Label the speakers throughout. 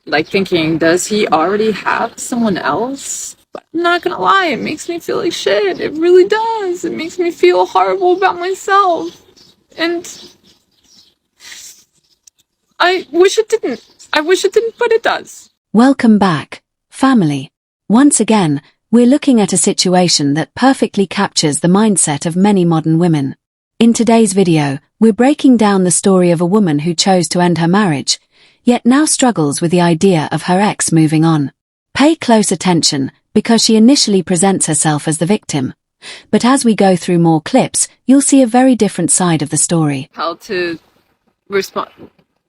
Speaker 1: like thinking, does he already have someone else? But I'm not gonna lie, it makes me feel like shit. It really does. It makes me feel horrible about myself. And I wish it didn't. But it does.
Speaker 2: Welcome back, family. Once again, we're looking at a situation that perfectly captures the mindset of many modern women. In today's video, we're breaking down the story of a woman who chose to end her marriage, yet now struggles with the idea of her ex moving on. Pay close attention, because she initially presents herself as the victim. But as we go through more clips, you'll see a very different side of the story.
Speaker 1: How to respond,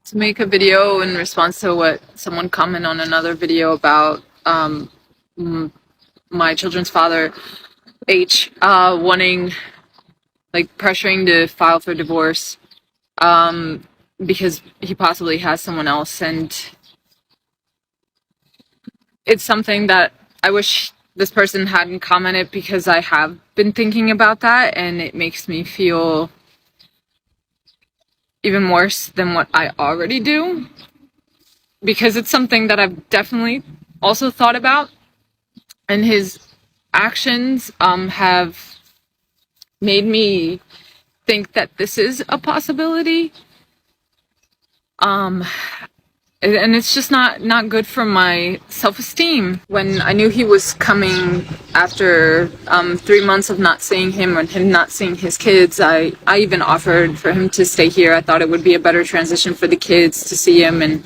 Speaker 1: to make a video in response to what someone commented on another video about my children's father, H, wanting, like, pressuring to file for divorce because he possibly has someone else. And it's something that I wish this person hadn't commented, because I have been thinking about that, and it makes me feel even worse than what I already do, because it's something that I've definitely also thought about, and his actions have made me think that this is a possibility. And it's just not good for my self-esteem. When I knew he was coming after 3 months of not seeing him and him not seeing his kids, I even offered for him to stay here. I thought it would be a better transition for the kids to see him, and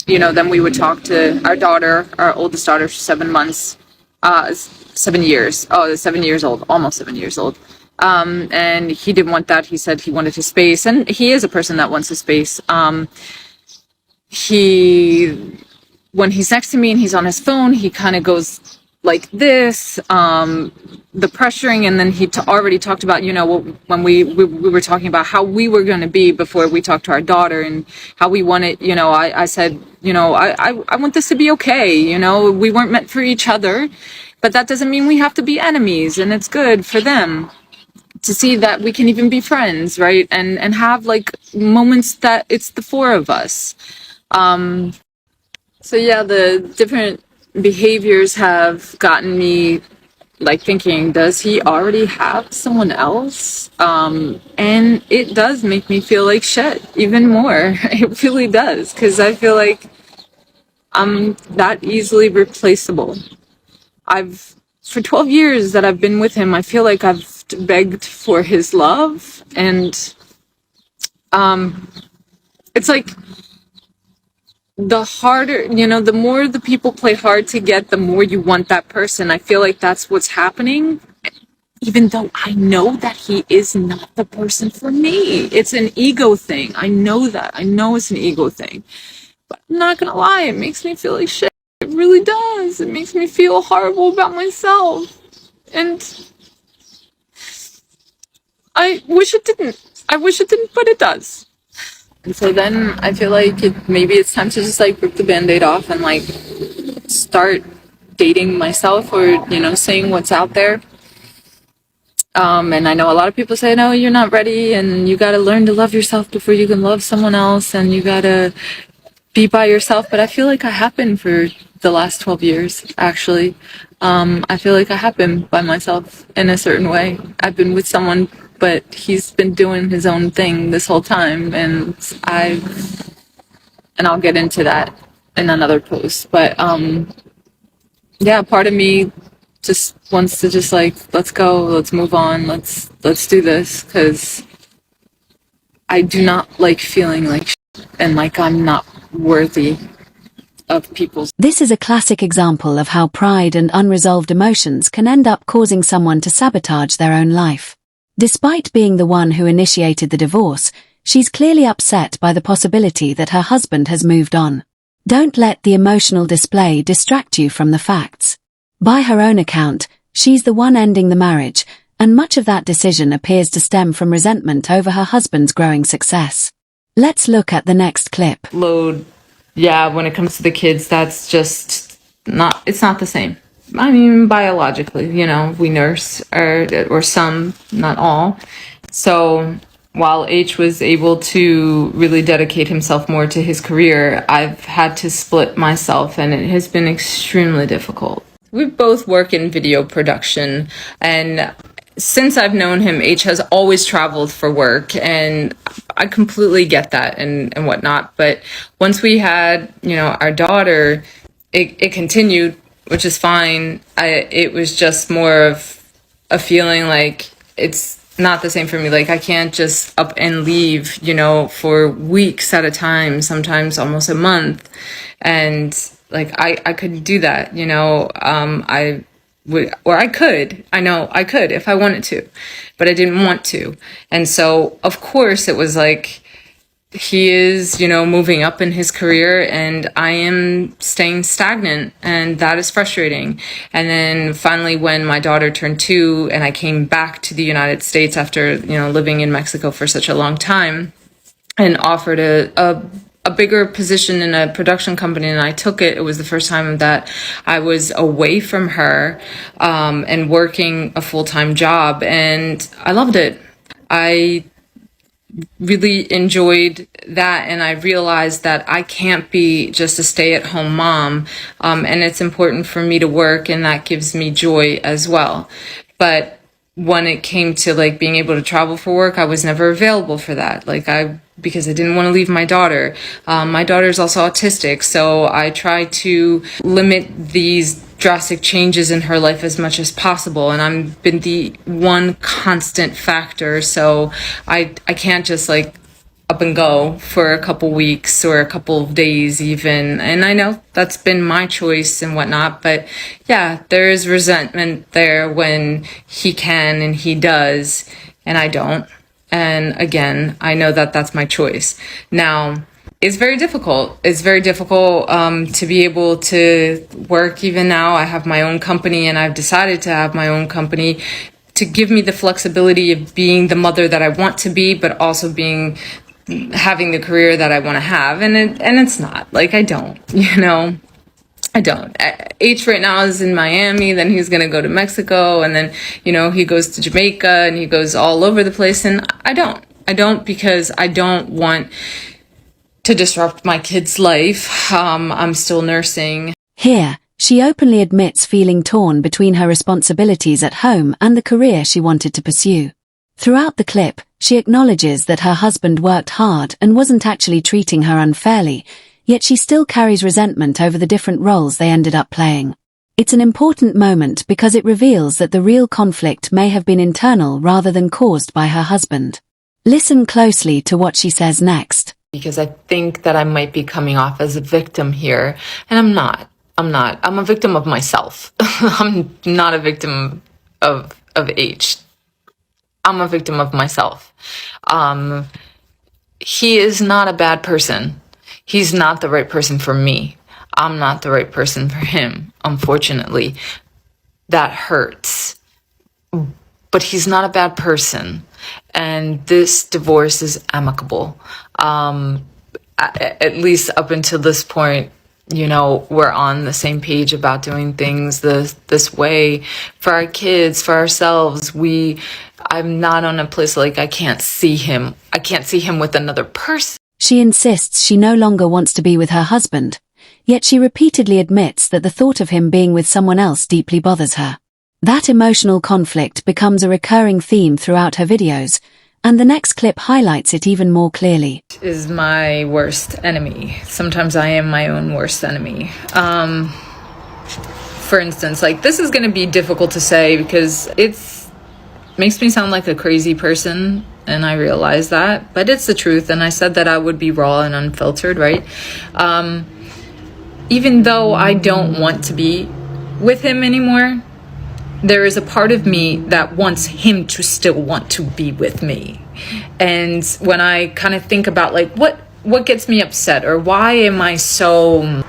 Speaker 1: then we would talk to our daughter, our oldest daughter, 7 months, 7 years. Oh, 7 years old, almost 7 years old. And he didn't want that. He said he wanted his space, and he is a person that wants his space. When he's next to me and he's on his phone, he kind of goes like this, the pressuring, and then he already talked about, when we were talking about how we were going to be before we talked to our daughter, and how we wanted, I said, I want this to be okay, we weren't meant for each other, but that doesn't mean we have to be enemies, and it's good for them to see that we can even be friends, right? And have like moments that it's the four of us. So yeah, the different behaviors have gotten me like thinking, does he already have someone else? And it does make me feel like shit even more. It really does, because I feel like I'm that easily replaceable. For 12 years that I've been with him, I feel like I've begged for his love, and it's like, the harder, the more the people play hard to get, the more you want that person. I feel like that's what's happening, even though I know that he is not the person for me. It's an ego thing. I know that. I know it's an ego thing. But I'm not gonna lie, it makes me feel like shit. It really does. It makes me feel horrible about myself. And I wish it didn't, but it does. And so then I feel like maybe it's time to just like rip the band-aid off and like start dating myself, or seeing what's out there. And I know a lot of people say, no, you're not ready, and you gotta learn to love yourself before you can love someone else, and you gotta be by yourself. But I feel like I have been for the last 12 years, actually. I feel like I have been by myself in a certain way. I've been with someone, but he's been doing his own thing this whole time, and I'll get into that in another post. But yeah, part of me just wants to just like, let's go, let's move on, let's do this, because I do not like feeling like shit and like I'm not worthy of people's.
Speaker 2: This is a classic example of how pride and unresolved emotions can end up causing someone to sabotage their own life. Despite being the one who initiated the divorce, she's clearly upset by the possibility that her husband has moved on. Don't let the emotional display distract you from the facts. By her own account, she's the one ending the marriage, and much of that decision appears to stem from resentment over her husband's growing success. Let's look at the next clip.
Speaker 1: Load. Yeah, when it comes to the kids, that's just it's not the same. I mean, biologically, we nurse, or some, not all. So While H was able to really dedicate himself more to his career, I've had to split myself, and it has been extremely difficult. We both work in video production, and since I've known him, H has always traveled for work, and I completely get that and whatnot. But once we had, our daughter, it continued, which is fine. It was just more of a feeling like it's not the same for me. Like, I can't just up and leave, for weeks at a time, sometimes almost a month. And like, I couldn't do that, I would, or I could, I know I could if I wanted to, but I didn't want to. And so, of course, it was like, he is, moving up in his career, and I am staying stagnant, and that is frustrating. And then finally, when my daughter turned 2 and I came back to the United States after, living in Mexico for such a long time, and offered a bigger position in a production company, and I took it. It was the first time that I was away from her, and working a full-time job, and I loved it. I really enjoyed that, and I realized that I can't be just a stay-at-home mom, and it's important for me to work, and that gives me joy as well. But when it came to like being able to travel for work, I was never available for that. Because I didn't want to leave my daughter. My daughter's also autistic, so I try to limit these drastic changes in her life as much as possible, and I've been the one constant factor, so I can't just like up and go for a couple weeks or a couple of days even. And I know that's been my choice and whatnot, but yeah, there is resentment there when he can and he does and I don't. And again, I know that that's my choice. Now, it's very difficult. It's very difficult to be able to work even now. I have my own company, and I've decided to have my own company to give me the flexibility of being the mother that I want to be, but also having the career that I want to have. And it's not like I don't, I don't. H right now is in Miami, then he's going to go to Mexico, and then, he goes to Jamaica, and he goes all over the place. And I don't because I don't want to disrupt my kid's life. I'm still nursing.
Speaker 2: Here, she openly admits feeling torn between her responsibilities at home and the career she wanted to pursue. Throughout the clip, she acknowledges that her husband worked hard and wasn't actually treating her unfairly, yet she still carries resentment over the different roles they ended up playing. It's an important moment because it reveals that the real conflict may have been internal rather than caused by her husband. Listen closely to what she says next.
Speaker 1: Because I think that I might be coming off as a victim here, and I'm not. I'm a victim of myself. I'm not a victim of H. I'm a victim of myself. He is not a bad person. He's not the right person for me. I'm not the right person for him, unfortunately. That hurts. But he's not a bad person. And this divorce is amicable. At least up until this point, we're on the same page about doing things this way for our kids, for ourselves. I'm not on a place like I can't see him. I can't see him with another person.
Speaker 2: She insists she no longer wants to be with her husband, yet she repeatedly admits that the thought of him being with someone else deeply bothers her. That emotional conflict becomes a recurring theme throughout her videos, and the next clip highlights it even more clearly.
Speaker 1: Is my worst enemy. Sometimes I am my own worst enemy. For instance, this is going to be difficult to say because makes me sound like a crazy person, and I realize that, but it's the truth, and I said that I would be raw and unfiltered, right? Even though I don't want to be with him anymore, there is a part of me that wants him to still want to be with me. And when I kind of think about what gets me upset, or why am I so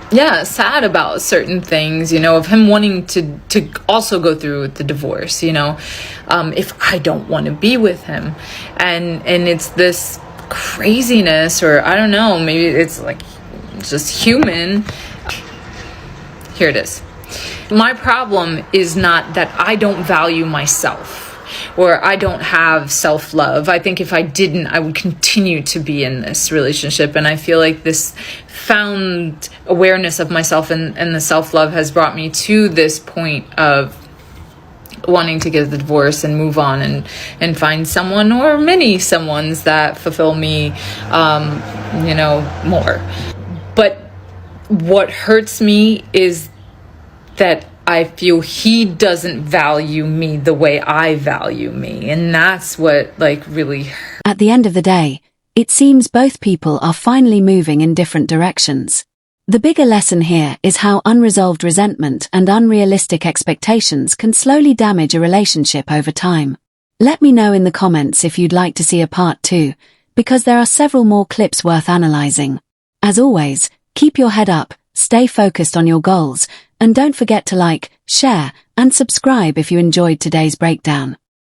Speaker 1: sad about certain things, of him wanting to also go through with the divorce, if I don't want to be with him, and it's this craziness, or I don't know, maybe it's just human. Here it is. My problem is not that I don't value myself, or I don't have self-love. I think if I didn't, I would continue to be in this relationship. And I feel like this found awareness of myself and the self-love has brought me to this point of wanting to get the divorce and move on and find someone or many someones that fulfill me, more. But what hurts me is that I feel he doesn't value me the way I value me. And that's what really hurts.
Speaker 2: At the end of the day, it seems both people are finally moving in different directions. The bigger lesson here is how unresolved resentment and unrealistic expectations can slowly damage a relationship over time. Let me know in the comments if you'd like to see a part 2, because there are several more clips worth analyzing. As always, keep your head up, stay focused on your goals, and don't forget to like, share, and subscribe if you enjoyed today's breakdown.